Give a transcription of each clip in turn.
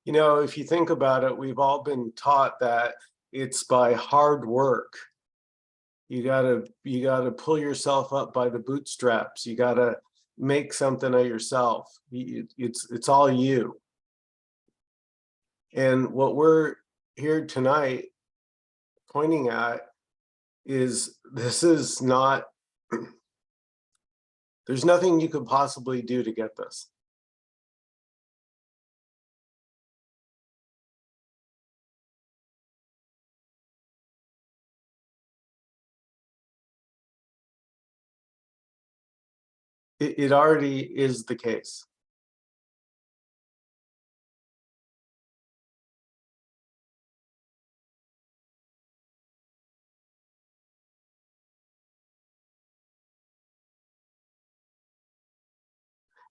You know, if you think about it, we've all been taught that it's by hard work. You gotta pull yourself up by the bootstraps. You gotta make something of yourself. It's all you. And what we're here tonight pointing at is this is not, there's nothing you could possibly do to get this. It already is the case.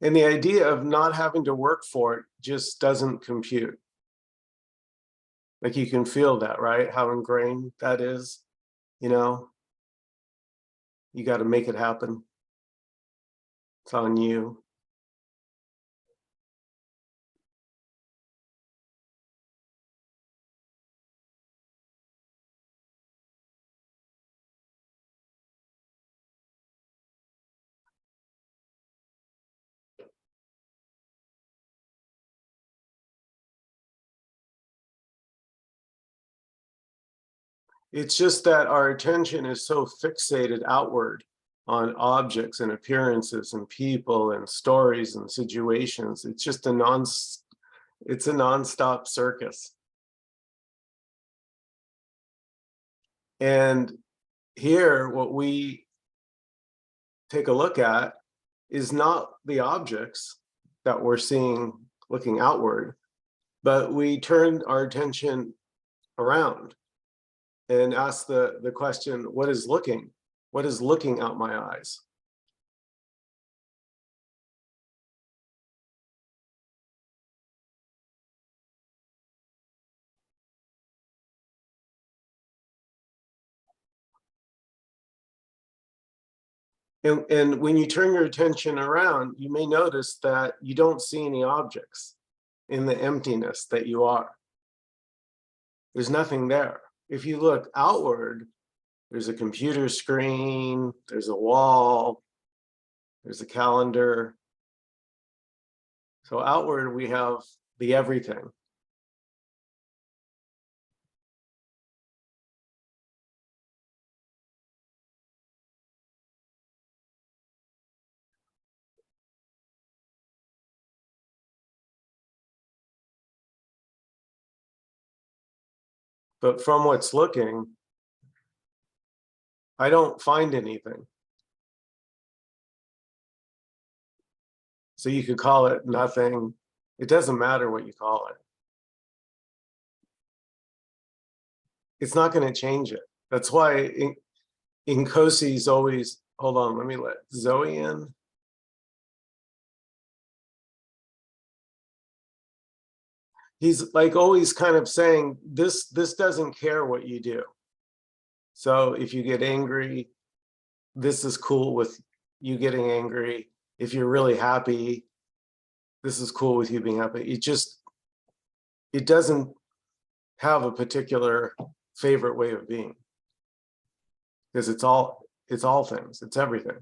And the idea of not having to work for it just doesn't compute. Like you can feel that, right? How ingrained that is, you know? You got to make it happen. It's on you. It's just that our attention is so fixated outward on objects and appearances and people and stories and situations. It's just it's a nonstop circus. And here, what we take a look at is not the objects that we're seeing looking outward, but we turn our attention around and ask the question, what is looking? What is looking out my eyes? And when you turn your attention around, you may notice that you don't see any objects in the emptiness that you are. There's nothing there. If you look outward, there's a computer screen, there's a wall, there's a calendar. So outward, we have the everything. But from what's looking, I don't find anything. So you could call it nothing. It doesn't matter what you call it. It's not going to change it. That's why Nkosi's always, hold on, let me let Zoe in. He's like always kind of saying, this doesn't care what you do. So if you get angry, this is cool with you getting angry. If you're really happy, this is cool with you being happy. It doesn't have a particular favorite way of being, because it's all things, it's everything.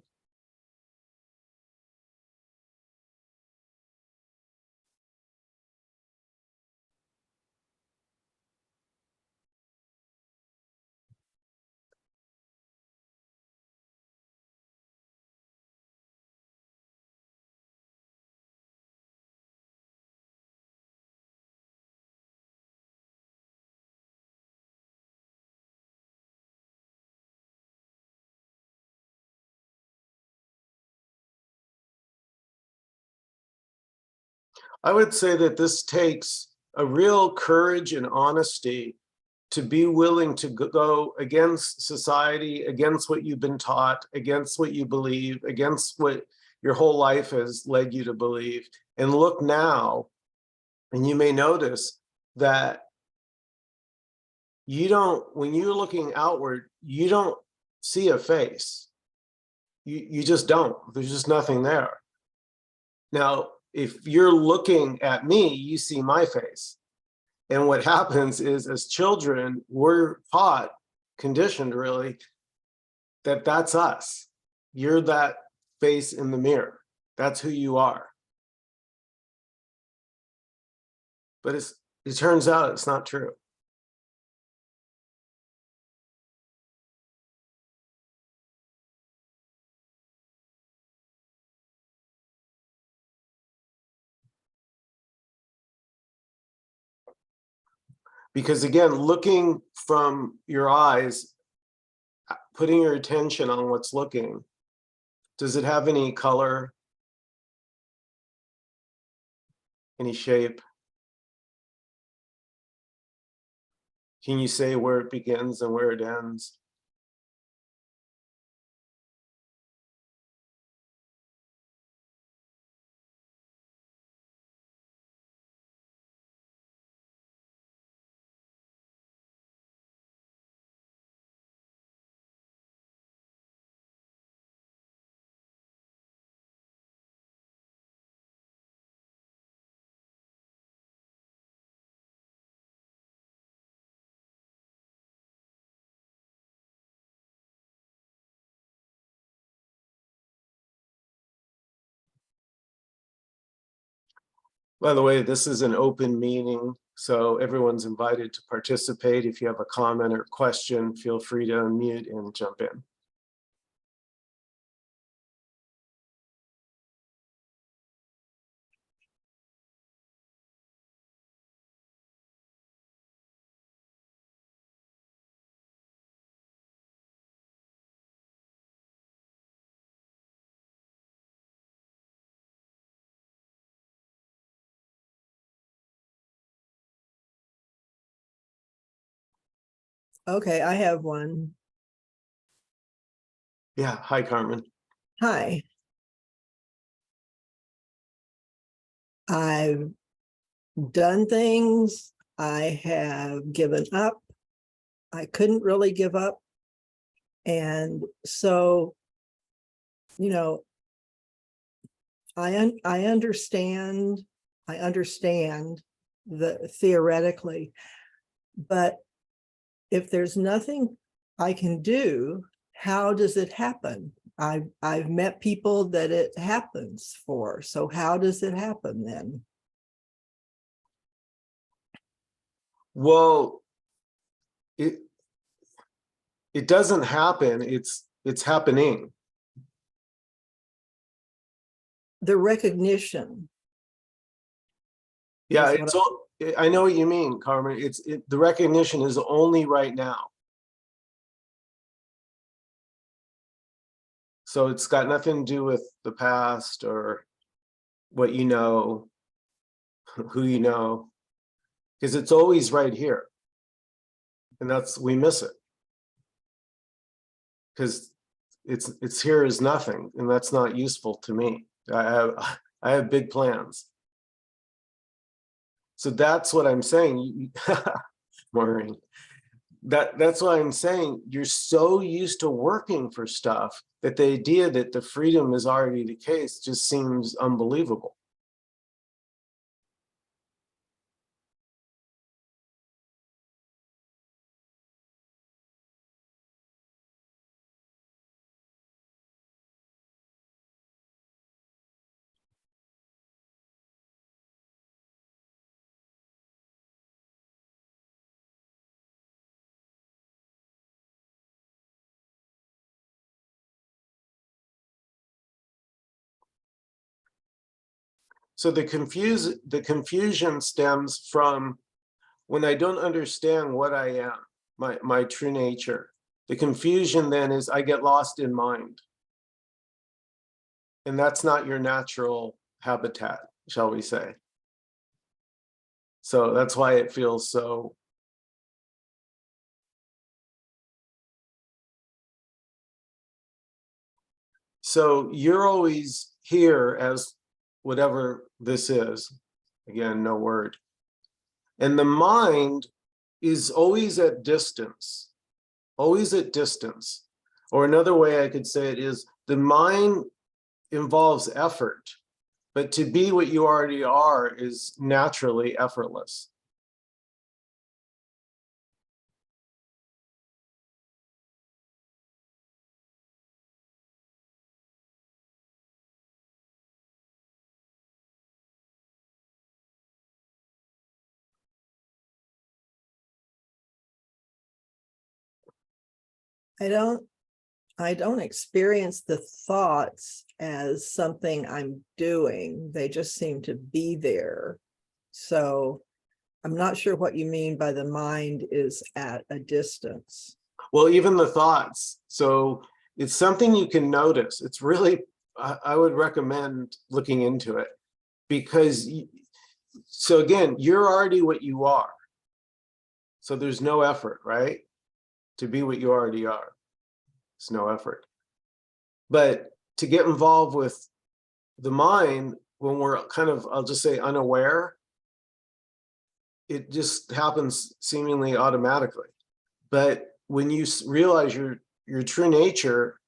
I would say that this takes a real courage and honesty to be willing to go against society, against what you've been taught, against what you believe, against what your whole life has led you to believe, and look now, and you may notice that you don't, when you're looking outward, you don't see a face. You just don't. There's just nothing there. Now, if you're looking at me, you see my face. And what happens is, as children, we're taught, conditioned really, that that's us. You're that face in the mirror. That's who you are. But it turns out it's not true. Because again, looking from your eyes, putting your attention on what's looking, does it have any color, any shape? Can you say where it begins and where it ends? By the way, this is an open meeting, so everyone's invited to participate. If you have a comment or question, feel free to unmute and jump in. Okay, I have one. Yeah, hi, Carmen. Hi. I've done things. I have given up. I couldn't really give up. And so, you know, I understand the theoretically, but if there's nothing I can do, how does it happen? I've met people that it happens for. So how does it happen then? Well, it doesn't happen. It's happening. The recognition. Yeah, I know what you mean, Carmen. The recognition is only right now. So it's got nothing to do with the past or what you know, who you know, because it's always right here. And we miss it. Because it's here as nothing, and that's not useful to me. I have big plans. So that's what I'm saying. Maureen, that's what I'm saying. You're so used to working for stuff that the idea that the freedom is already the case just seems unbelievable. So the confusion stems from when I don't understand what I am, my true nature. The confusion then is I get lost in mind. And that's not your natural habitat, shall we say. So that's why it feels so. So you're always here as whatever this is. Again, no word. And the mind is always at distance, always at distance. Or another way I could say it is the mind involves effort, but to be what you already are is naturally effortless. I don't experience the thoughts as something I'm doing. They just seem to be there. So I'm not sure what you mean by the mind is at a distance. Well, even the thoughts. So it's something you can notice. It's really, I would recommend looking into it because, so again, you're already what you are. So there's no effort, right? To be what you already are. It's no effort. But to get involved with the mind when we're kind of, I'll just say unaware, it just happens seemingly automatically. But when you realize your true nature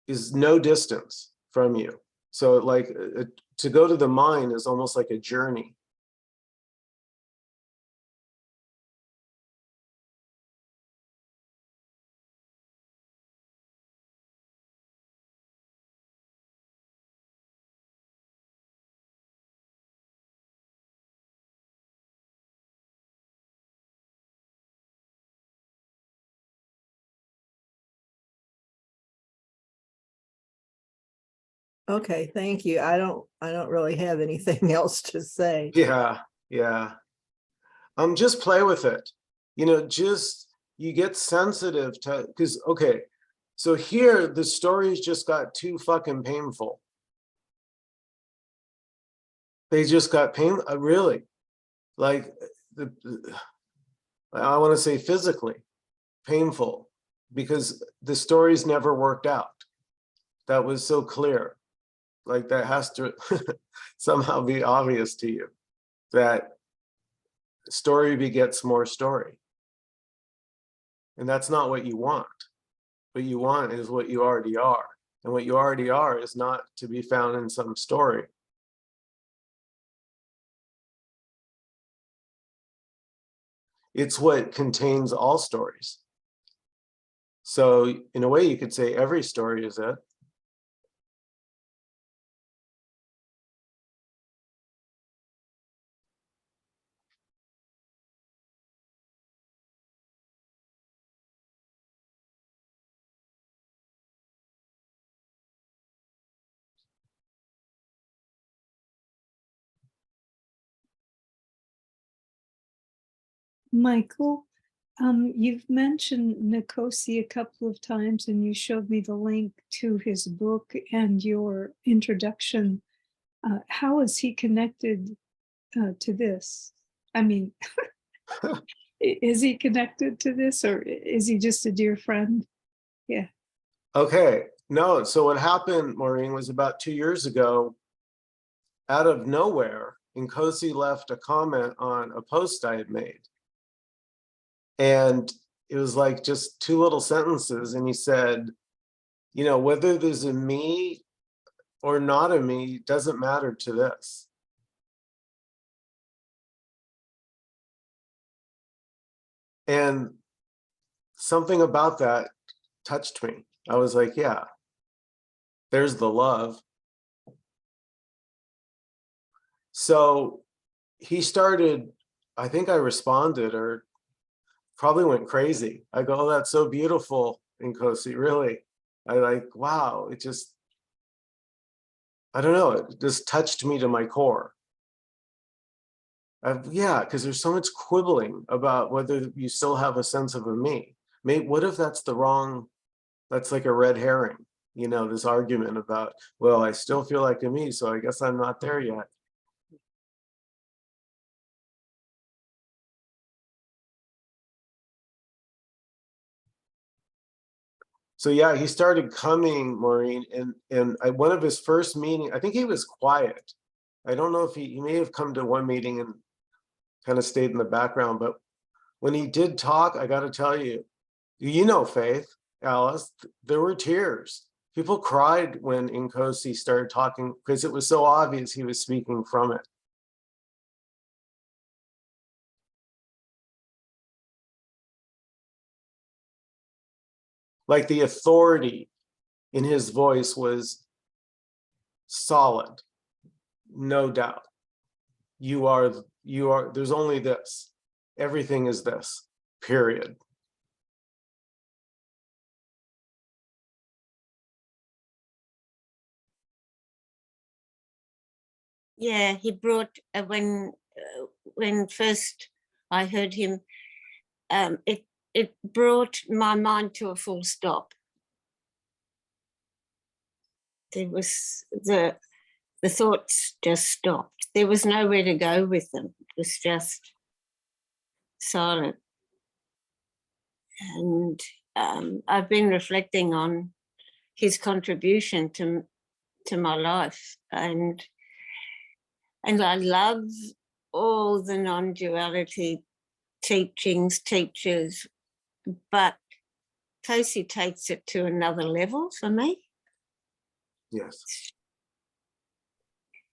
is no distance from you. So like to go to the mind is almost like a journey. Okay, thank you. I don't really have anything else to say. Yeah, yeah. Just play with it. You know, just you get sensitive to, because okay, so here the stories just got too fucking painful. They just got pain, really, like I want to say physically painful because the stories never worked out. That was so clear. Like that has to somehow be obvious to you that story begets more story. And that's not what you want. What you want is what you already are. And what you already are is not to be found in some story. It's what contains all stories. So in a way, you could say every story is it. Michael, you've mentioned Nkosi a couple of times, and you showed me the link to his book and your introduction. How is he connected to this? I mean, is he connected to this, or is he just a dear friend? Yeah. Okay, no, so what happened, Maureen, was about 2 years ago, out of nowhere, Nkosi left a comment on a post I had made. And it was like just 2 little sentences. And he said, you know, whether there's a me or not a me doesn't matter to this. And something about that touched me. I was like, yeah, there's the love. So he started, I think I responded or probably went crazy. I go, oh, that's so beautiful, Nkosi, really. I like, wow, it just, I don't know, it just touched me to my core. Yeah, because there's so much quibbling about whether you still have a sense of a me. What if that's the wrong, that's like a red herring, you know, this argument about, well, I still feel like a me, so I guess I'm not there yet. So yeah, he started coming, Maureen, and one of his first meetings, I think he was quiet. I don't know if he may have come to one meeting and kind of stayed in the background, but when he did talk, I got to tell you, you know, Faith, Alice, there were tears. People cried when Nkosi started talking because it was so obvious he was speaking from it. Like the authority in his voice was solid, no doubt. You are, there's only this. Everything is this, period. Yeah, he brought when first I heard him, it brought my mind to a full stop. There was the thoughts just stopped. There was nowhere to go with them. It was just silent. And I've been reflecting on his contribution to my life, and I love all the non-duality teachings, teachers, but Nkosi takes it to another level for me. Yes.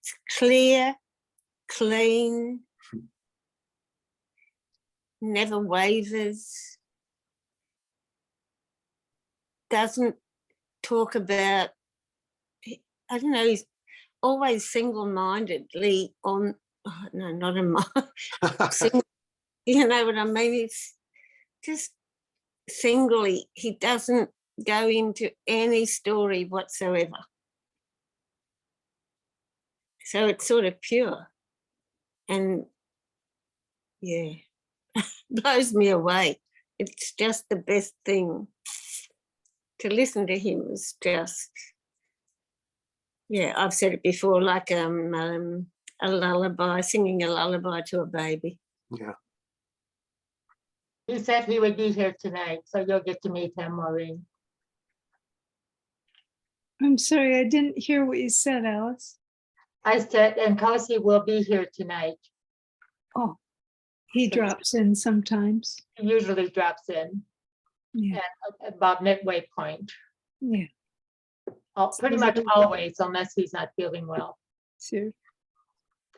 It's clear, clean, never wavers, doesn't talk about, I don't know, he's always single-mindedly on, oh, no, not in my, you know what I mean? It's just singly, he doesn't go into any story whatsoever. So it's sort of pure. And yeah, blows me away. It's just the best thing. To listen to him is just, yeah, I've said it before, like a lullaby, singing a lullaby to a baby. Yeah. He said he would be here tonight, so you'll get to meet him, Maureen. I'm sorry, I didn't hear what you said, Alice. I said, and Nkosi will be here tonight. Oh, he drops in sometimes. He usually drops in Yeah, at about midway point. yeah, Pretty much always, unless he's not feeling well. sure.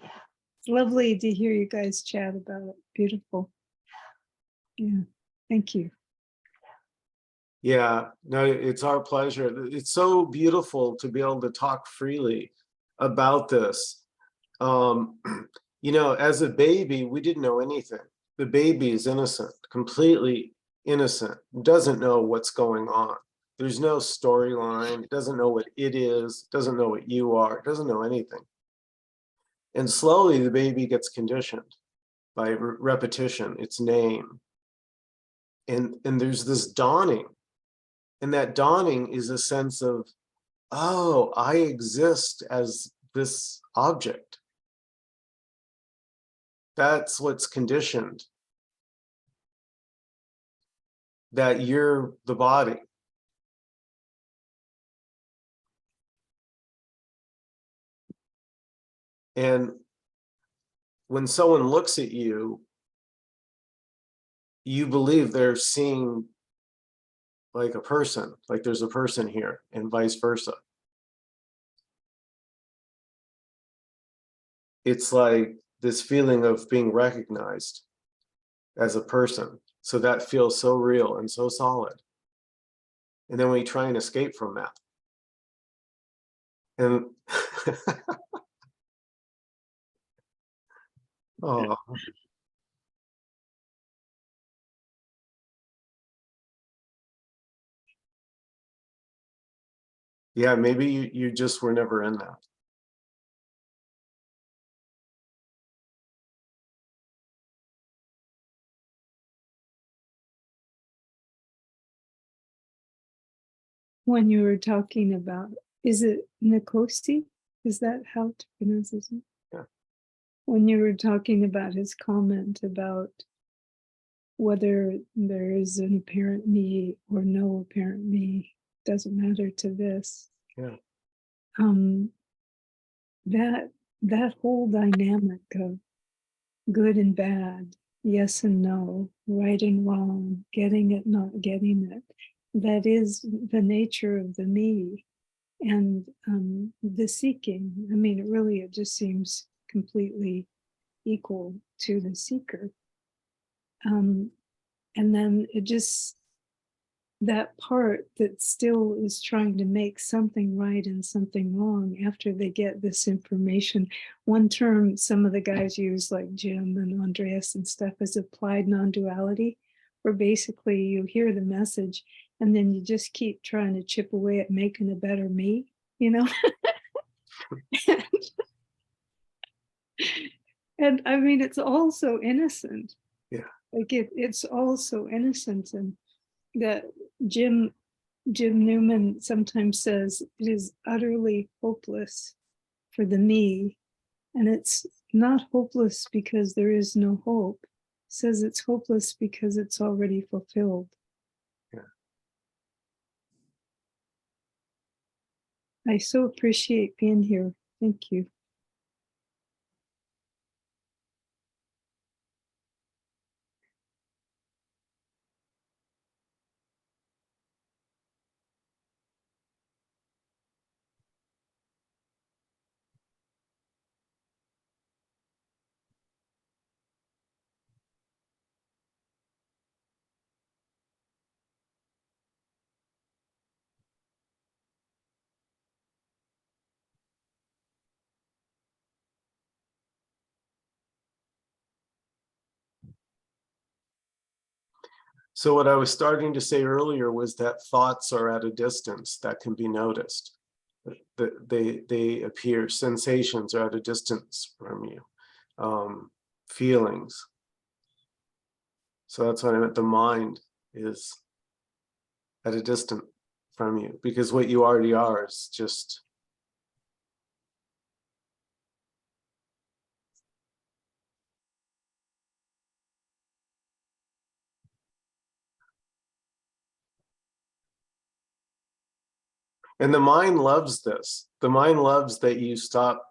It's lovely to hear you guys chat about it. Beautiful. Yeah, thank you. Yeah, no, it's our pleasure. It's so beautiful to be able to talk freely about this. You know, as a baby, we didn't know anything. The baby is innocent, completely innocent, doesn't know what's going on. There's no storyline. It doesn't know what it is, doesn't know what you are, it doesn't know anything. And slowly the baby gets conditioned by repetition, its name. And there's this dawning. And that dawning is a sense of, oh, I exist as this object. That's what's conditioned. That you're the body. And when someone looks at you, you believe they're seeing like a person, like there's a person here, and vice versa. It's like this feeling of being recognized as a person. So that feels so real and so solid. And then we try and escape from that. And oh, yeah, maybe you just were never in that. When you were talking about, is it Nkosi? Is that how to pronounce his name? Yeah. When you were talking about his comment about whether there is an apparent me or no apparent me, doesn't matter to this. Yeah. That whole dynamic of good and bad, yes and no, right and wrong, getting it, not getting it, that is the nature of the me. And the seeking, I mean, it just seems completely equal to the seeker. And then it just, that part that still is trying to make something right and something wrong after they get this information. One term some of the guys use, like Jim and Andreas and stuff, is applied non-duality, where basically you hear the message and then you just keep trying to chip away at making a better me, you know? And I mean, it's all so innocent. Yeah. Like it's all so innocent. And that Jim Newman sometimes says it is utterly hopeless for the me. And it's not hopeless because there is no hope. It says it's hopeless because it's already fulfilled. Yeah. I so appreciate being here. Thank you. So what I was starting to say earlier was that thoughts are at a distance that can be noticed. They appear, sensations are at a distance from you, feelings. So that's what I meant, the mind is at a distance from you, because what you already are is just and the mind loves this. The mind loves that you stop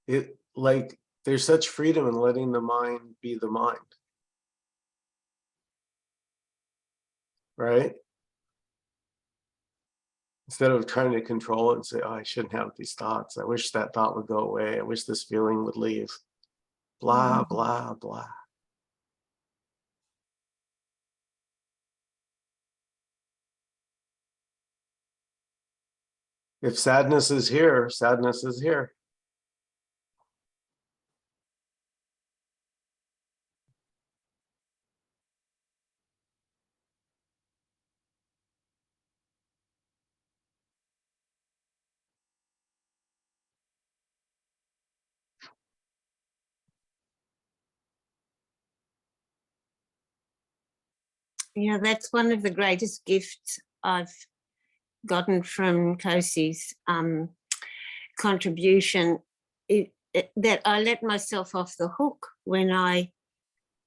it. Like there's such freedom in letting the mind be the mind, right? Instead of trying to control it and say, oh, I shouldn't have these thoughts. I wish that thought would go away. I wish this feeling would leave. Blah, blah, blah. If sadness is here, sadness is here. Yeah, that's one of the greatest gifts I've gotten from Nkosi's contribution, that I let myself off the hook when I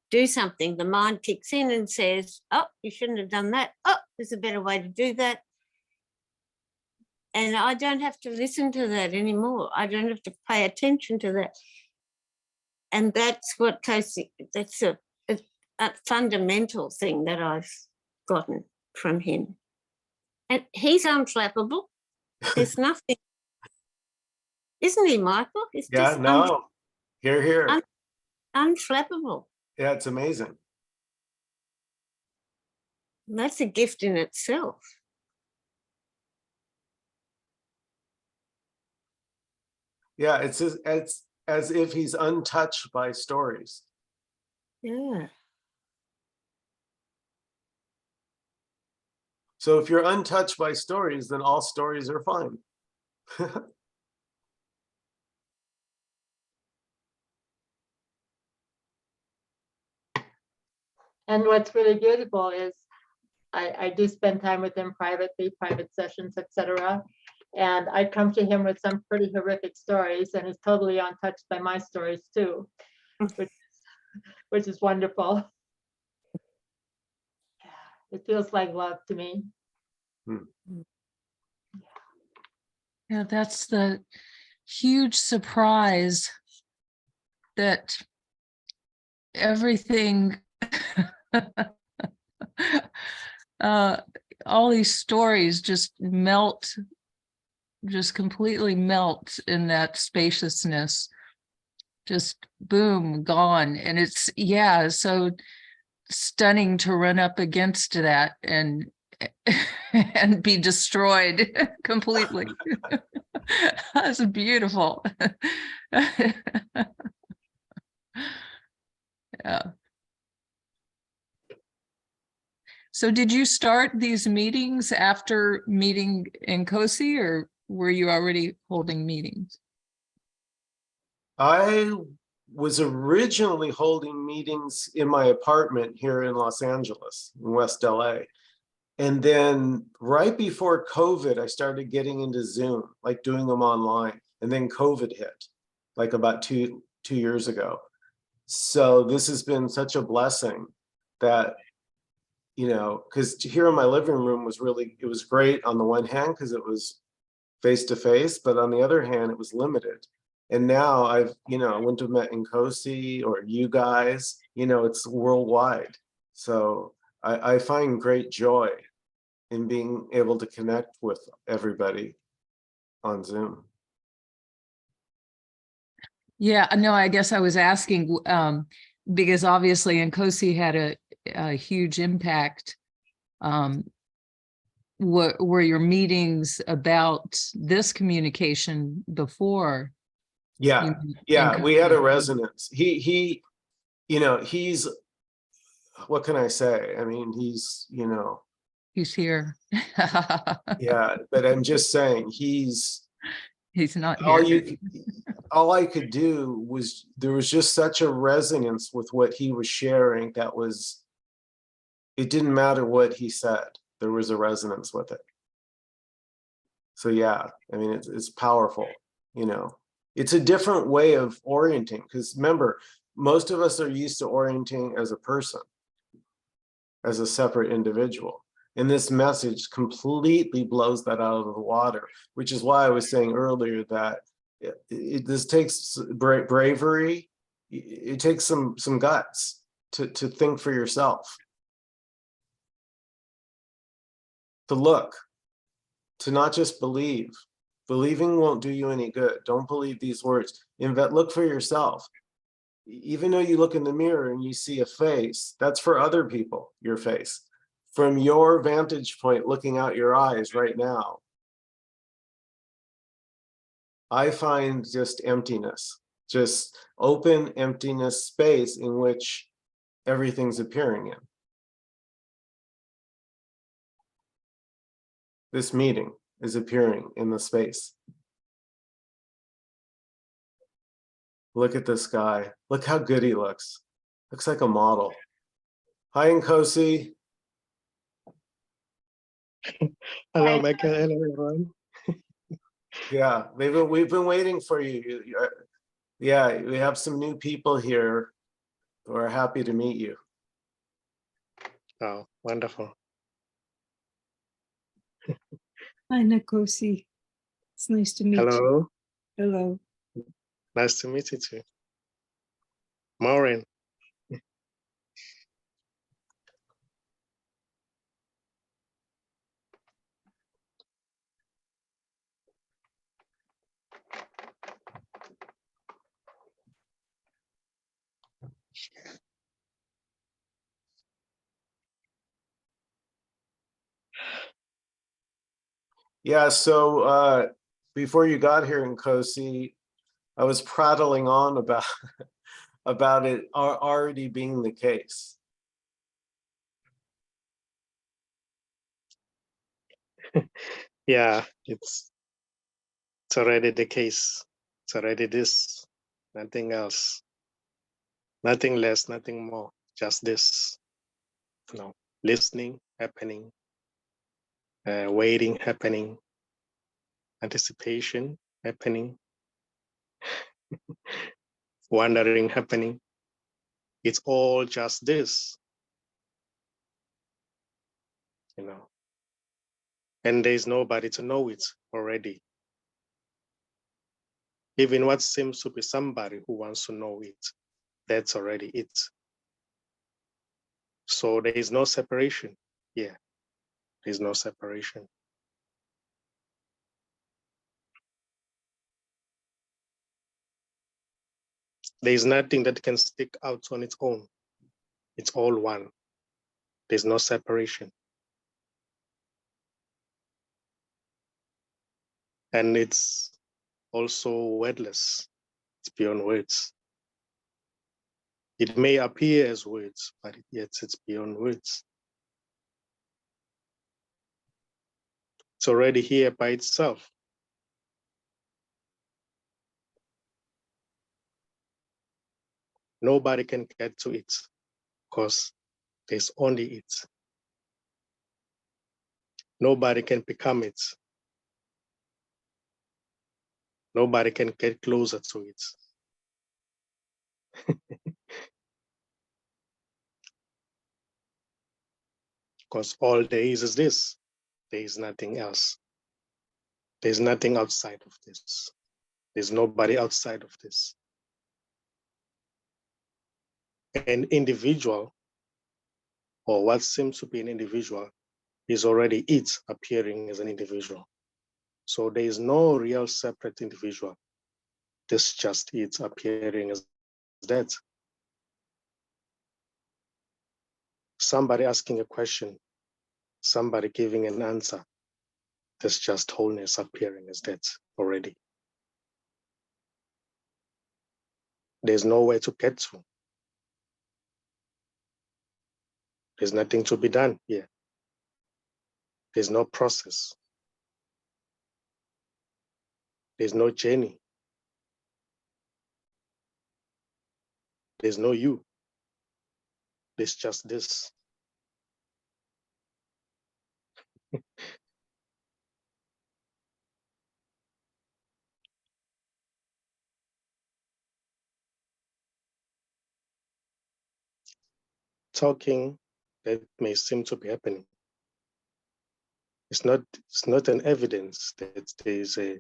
do something. The mind kicks in and says, oh, you shouldn't have done that. Oh, there's a better way to do that. And I don't have to listen to that anymore. I don't have to pay attention to that. And that's what Nkosi, that's a fundamental thing that I've gotten from him. And he's unflappable. There's nothing, isn't he, Michael? He's Yeah, just no. Here. unflappable. Yeah, it's amazing. That's a gift in itself. Yeah, it's as if he's untouched by stories. Yeah. So if you're untouched by stories, then all stories are fine. And what's really beautiful is I do spend time with him privately, private sessions, etc. And I come to him with some pretty horrific stories, and he's totally untouched by my stories too, which is wonderful. Yeah, it feels like love to me. Yeah, that's the huge surprise that everything, all these stories just melt, just completely melt in that spaciousness. Just boom, gone. And it's, yeah, so stunning to run up against that and and be destroyed completely. That's beautiful. Yeah. So did you start these meetings after meeting Nkosi, or were you already holding meetings? I was originally holding meetings in my apartment here in Los Angeles, in West LA. And then right before COVID, I started getting into Zoom, like doing them online. And then COVID hit, like about two years ago. So this has been such a blessing that, you know, because here in my living room was really, it was great on the one hand, because it was face to face, but on the other hand, it was limited. And now I've, you know, I wouldn't have met Nkosi or you guys, you know, it's worldwide. So I find great joy in being able to connect with everybody on Zoom. Yeah, no, I guess I was asking because obviously Nkosi had a huge impact. Were your meetings about this communication before? Yeah, you yeah, and we had a Nkosi? resonance. He, you know, he's, what can I say? I mean, he's, you know, He's here. yeah, but I'm just saying he's, He's not all here. all I could do was, there was just such a resonance with what he was sharing that was, it didn't matter what he said, there was a resonance with it. So yeah, I mean, it's powerful, you know. It's a different way of orienting, because remember, most of us are used to orienting as a person, as a separate individual. And this message completely blows that out of the water, which is why I was saying earlier that this takes bravery. It takes some guts to think for yourself, to look, to not just believe. Believing won't do you any good. Don't believe these words. Look for yourself. Even though you look in the mirror and you see a face, that's for other people, your face. From your vantage point, looking out your eyes right now, I find just emptiness, just open emptiness space in which everything's appearing in. This meeting is appearing in the space. Look at this guy. Look how good he looks. Looks like a model. Hi, Nkosi. Hello, Michael. Hello, everyone. Yeah, we've been waiting for you. Yeah, we have some new people here who are happy to meet you. Oh, wonderful. Hi, Nkosi. It's nice to meet you. Hello. Hello. Nice to meet you too. Maureen. Yeah, so before you got here, Nkosi, I was prattling on about about it already being the case. Yeah, it's already the case. It's already this, nothing else, nothing less, nothing more, just this. You know, listening, happening, waiting, happening, anticipation, happening, wondering, happening. It's all just this, you know, and there's nobody to know it already. Even what seems to be somebody who wants to know it, that's already it. So there is no separation here. There's no separation. There's nothing that can stick out on its own. It's all one. There's no separation. And it's also wordless. It's beyond words. It may appear as words, but yet it's beyond words. It's already here by itself. Nobody can get to it because there's only it. Nobody can become it. Nobody can get closer to it. Because all there is this. There is nothing else. There's nothing outside of this. There's nobody outside of this. An individual, or what seems to be an individual, is already it appearing as an individual. So there is no real separate individual. This just it appearing as that. Somebody asking a question, somebody giving an answer. There's just wholeness appearing as that already. There's nowhere to get to. There's nothing to be done here. There's no process. There's no journey. There's no you. There's just this. Talking that may seem to be happening. It's not an evidence that there is a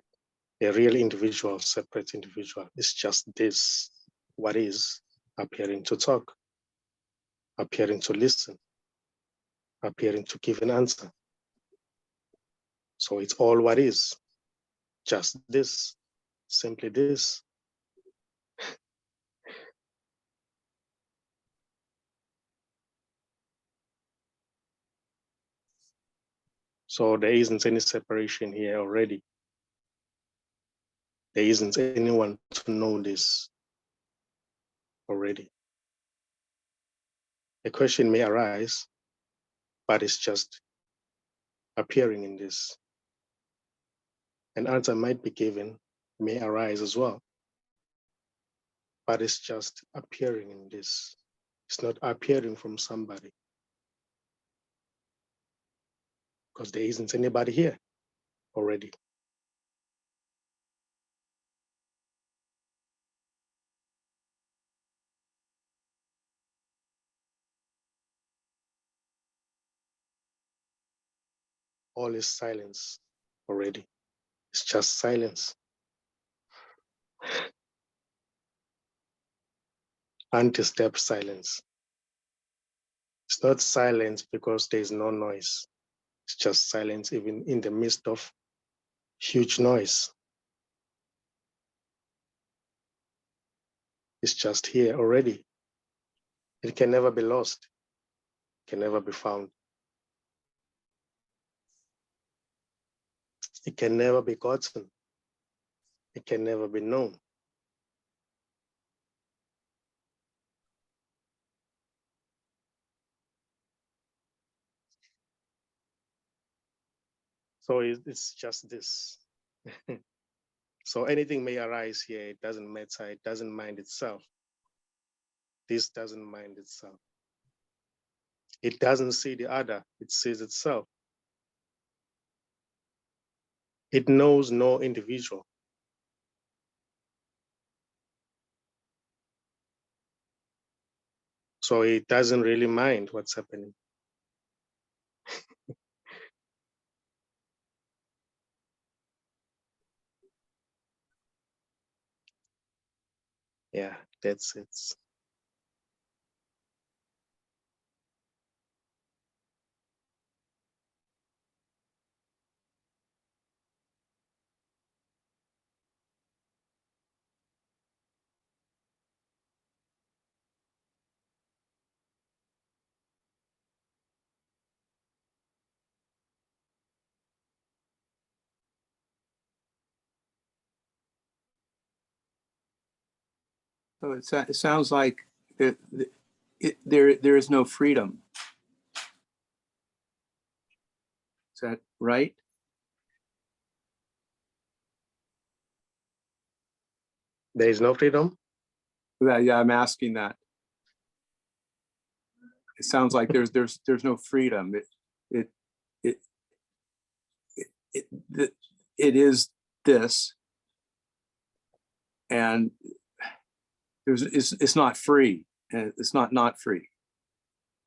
real individual, separate individual. It's just this, what is appearing to talk, appearing to listen, appearing to give an answer. So it's all what is, just this, simply this. So there isn't any separation here already. There isn't anyone to know this already. A question may arise, but it's just appearing in this. An answer might be given, may arise as well, but it's just appearing in this. It's not appearing from somebody because there isn't anybody here already. All is silence already. It's just silence. Undisturbed silence. It's not silence because there's no noise. It's just silence even in the midst of huge noise. It's just here already. It can never be lost. It can never be found. It can never be gotten. It can never be known. So it's just this. So anything may arise here, it doesn't matter, it doesn't mind itself. This doesn't mind itself. It doesn't see the other, it sees itself. It knows no individual. So it doesn't really mind what's happening. Yeah, that's it. So it sounds like there is no freedom. Is that right? There is no freedom? Yeah, I'm asking that. It sounds like there's no freedom. It is this, and it's not free, and it's not free.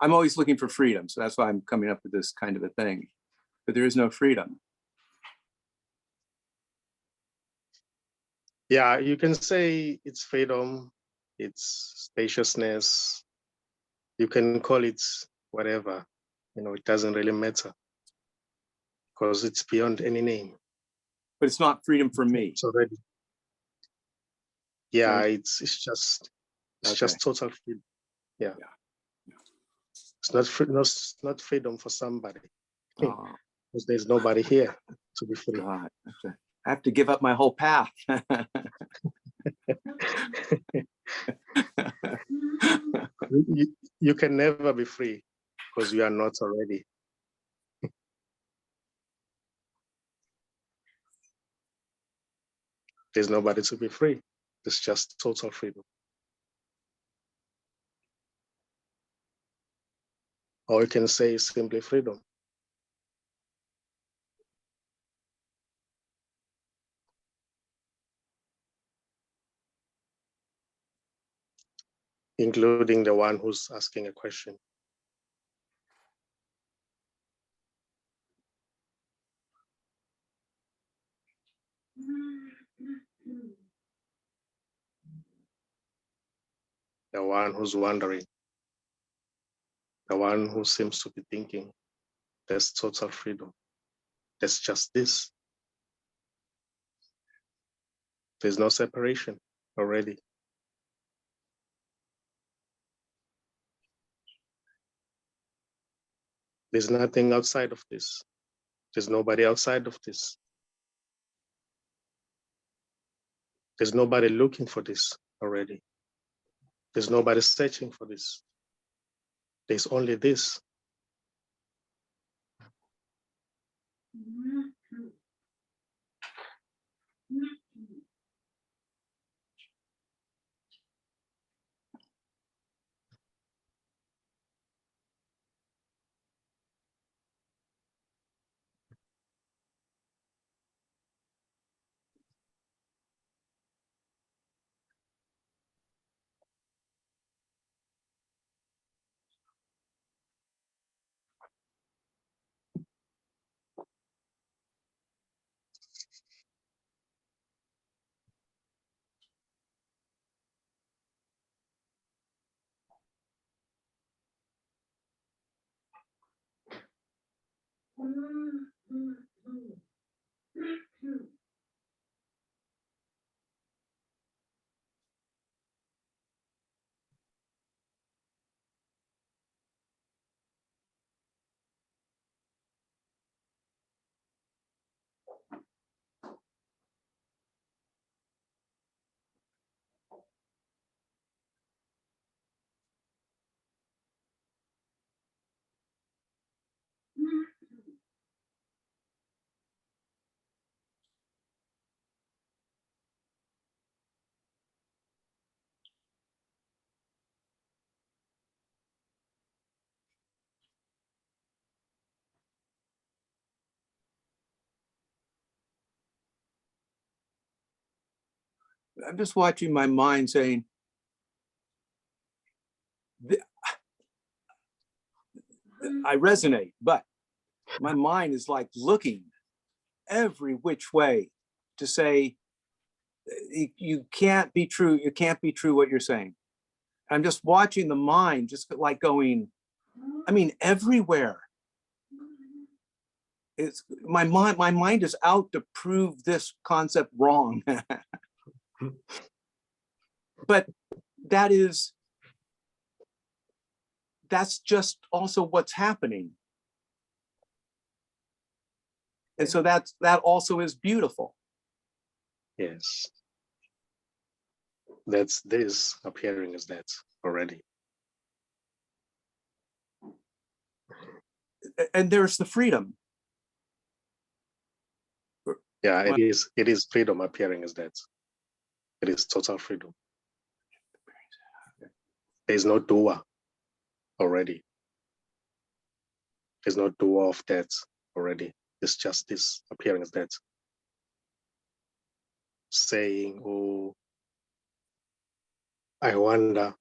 I'm always looking for freedom, so that's why I'm coming up with this kind of a thing. But there is no freedom. Yeah, you can say it's freedom, it's spaciousness. You can call it whatever, it doesn't really matter because it's beyond any name. But it's not freedom for me. It's already. Yeah, Right. it's just Okay. total freedom. Yeah. It's not freedom for somebody Oh, because there's nobody here to be free. God. I have to give up my whole path. You can never be free because you are not already. There's nobody to be free. It's just total freedom. Or you can say simply freedom. Including the one who's asking a question. The one who's wondering. The one who seems to be thinking. There's total freedom. There's just this. There's no separation already. There's nothing outside of this. There's nobody outside of this. There's nobody looking for this already. There's nobody searching for this. There's only this. I'm just watching my mind saying, I resonate, but my mind is like looking every which way to say, you can't be true. You can't be true what you're saying. I'm just watching the mind just like going, I mean, everywhere. It's my mind is out to prove this concept wrong. But that's just also what's happening. And so that also is beautiful. Yes. That's this appearing as that already. And there's the freedom. Yeah, it is freedom appearing as that. It is total freedom. There's no doer already. There's no doer of that already. It's just this appearing as that. Saying, oh, I wonder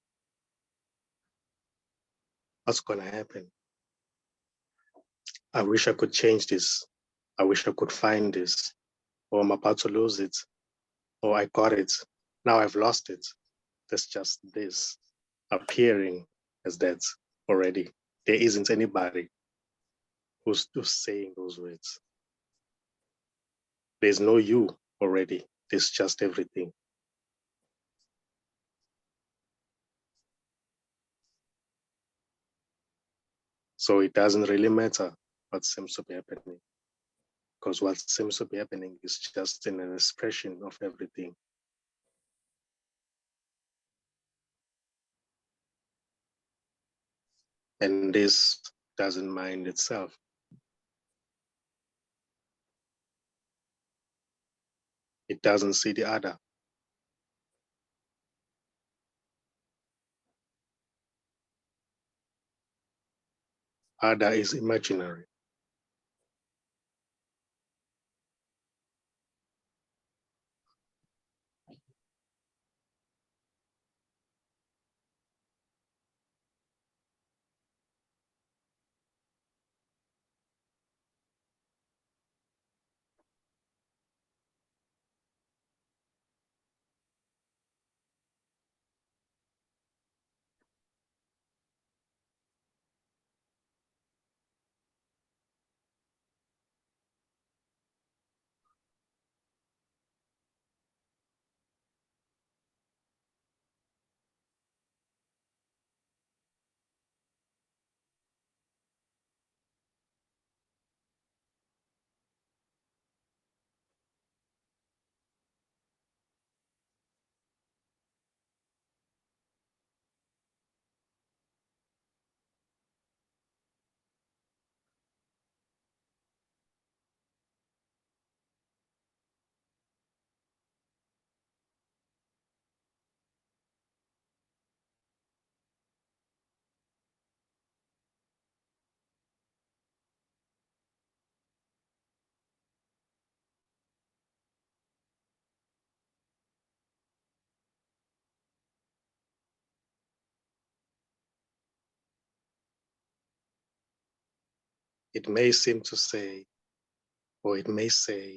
what's gonna happen. I wish I could change this. I wish I could find this. Or I'm about to lose it. Or I got it. Now I've lost it. That's just this appearing as that already. There isn't anybody who's saying those words. There's no you already. There's just everything. So it doesn't really matter what seems to be happening, because what seems to be happening is just an expression of everything. And this doesn't mind itself. It doesn't see the other. Other is imaginary. It may seem to say, or it may say,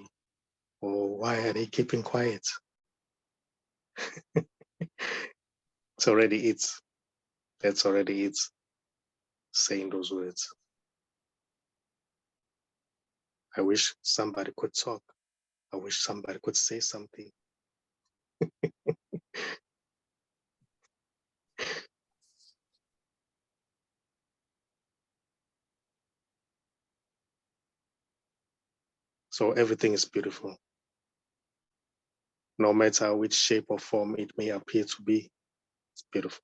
oh, why are they keeping quiet? It's already it. That's already it, saying those words. I wish somebody could talk. I wish somebody could say something. So everything is beautiful. No matter which shape or form it may appear to be, it's beautiful.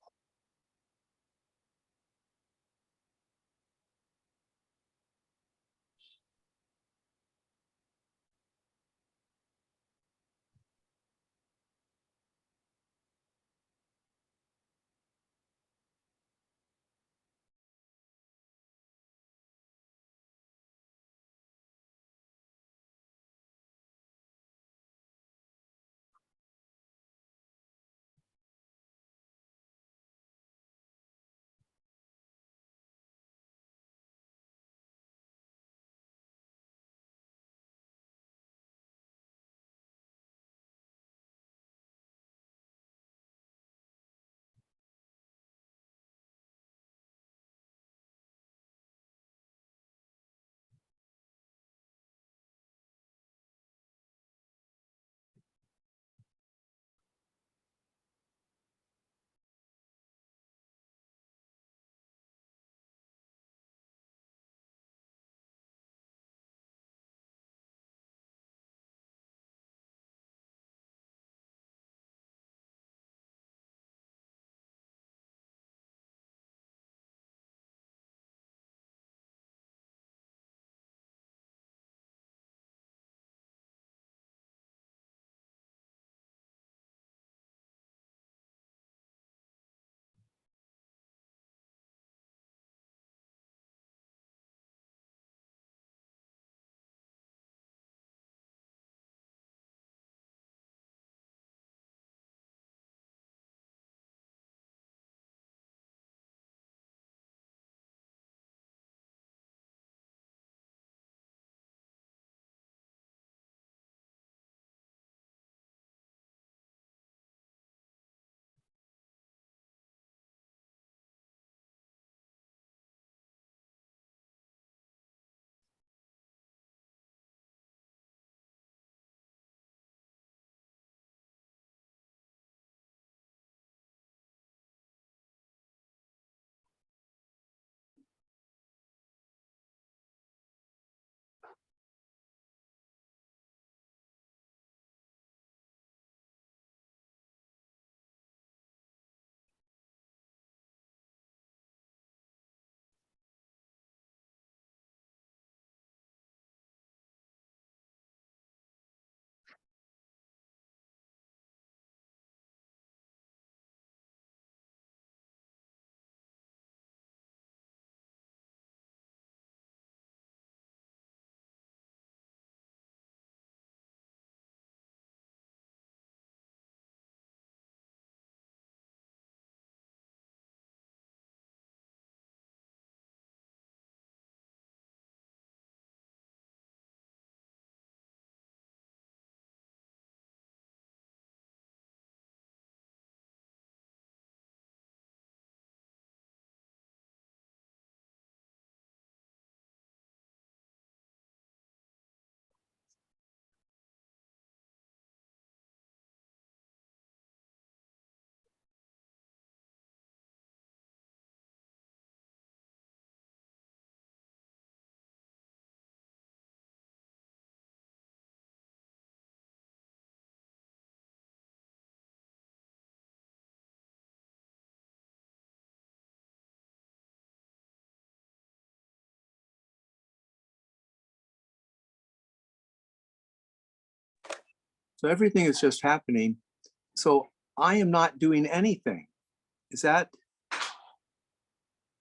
So everything is just happening. So I am not doing anything. Is that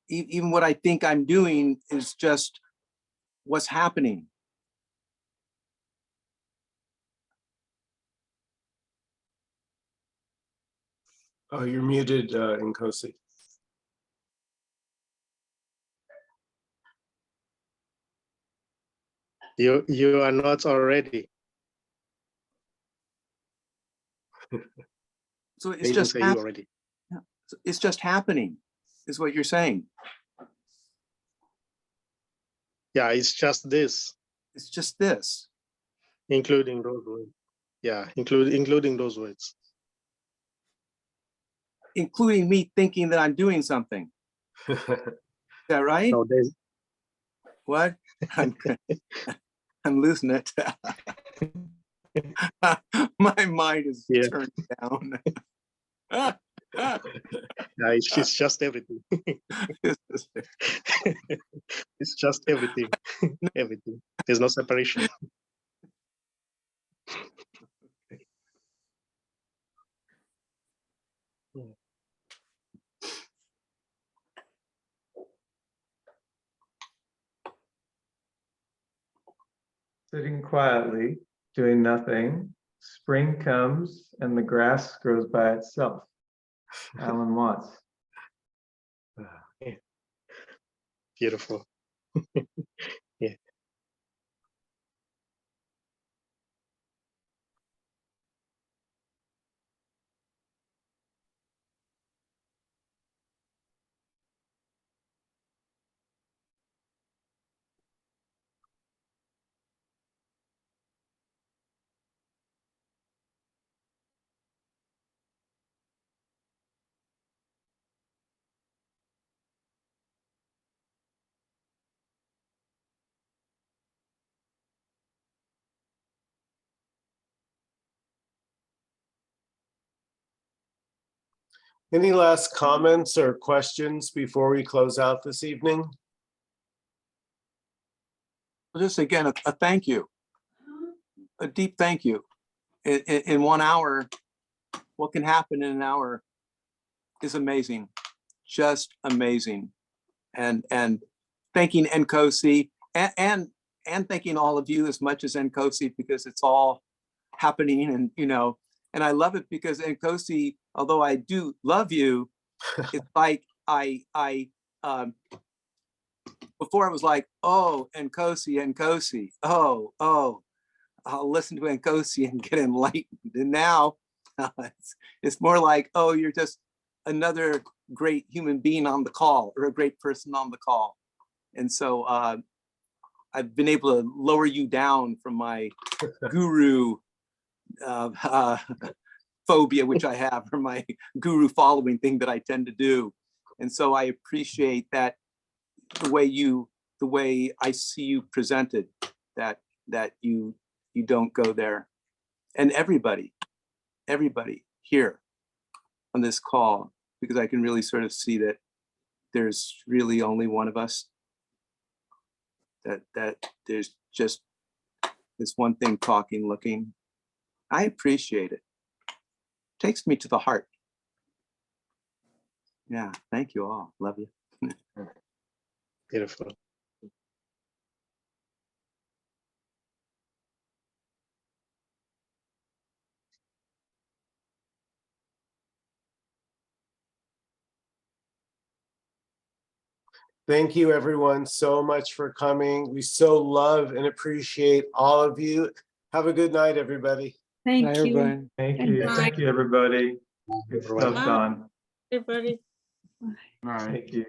even what I think I'm doing is just what's happening? Oh, you're muted, Nkosi. You are not already. So They it's didn't just say you already. it's just happening, is what you're saying. Yeah, it's just this, It's just this. including those words. Yeah, including those words. Including me thinking that I'm doing something. Is that right? No, there's What? I'm losing it. My mind is Yeah. turned down. yeah, it's just everything. It's just everything. Everything. There's no separation. Sitting quietly, doing nothing, spring comes and the grass grows by itself. Alan Watts. Beautiful. Yeah. Any last comments or questions before we close out this evening? Just again, a thank you, a deep thank you. In 1 hour, what can happen in an hour is amazing, just amazing. And thanking Nkosi and thanking all of you as much as Nkosi, because it's all happening. And and I love it because Nkosi, although I do love you, it's like before I was like, oh, Nkosi, oh, I'll listen to Nkosi and get enlightened. And now it's more like, oh, you're just another great human being on the call, or a great person on the call. And so I've been able to lower you down from my guru phobia, which I have, or my guru following thing that I tend to do. And so I appreciate that the way I see you presented, that you don't go there. And everybody here on this call, because I can really sort of see that there's really only one of us, that there's just this one thing, talking, looking. I appreciate it. Takes me to the heart. Yeah, thank you all. Love you. Beautiful. Thank you, everyone, so much for coming. We so love and appreciate all of you. Have a good night, everybody. Thank you. Thank Thank you. you. Thank you, everybody. Good stuff, Everyone. Don. Everybody. Thank you.